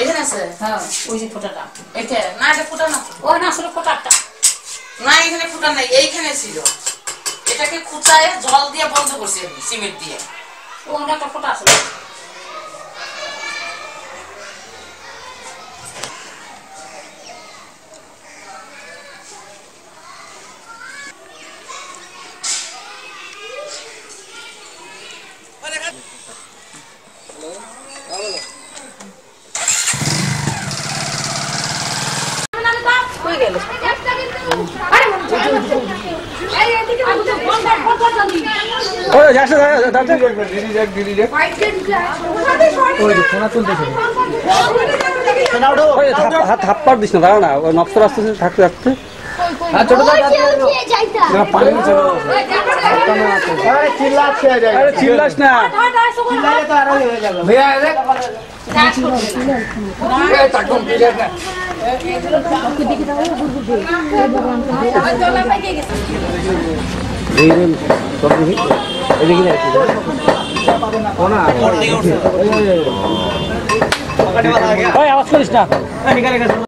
এখানে আছে? হ্যাঁ, ওই যে ফোঁটাটা। এটা না, এটা ফুটা না। ও না, আসলে ফোঁটাটা না, এখানে ফুটা নাই, এইখানে ছিল। এটাকে খুঁচায় জল দিয়ে বন্ধ করছি আমি, সিমেন্ট দিয়ে। ও একটা ফোঁটা আসলে। থাপ্পড় দিস না, দাঁড়া না, নকশার আসতেছে থাকতে থাকতে চিল্লাস না। আওয়াজ করিস না।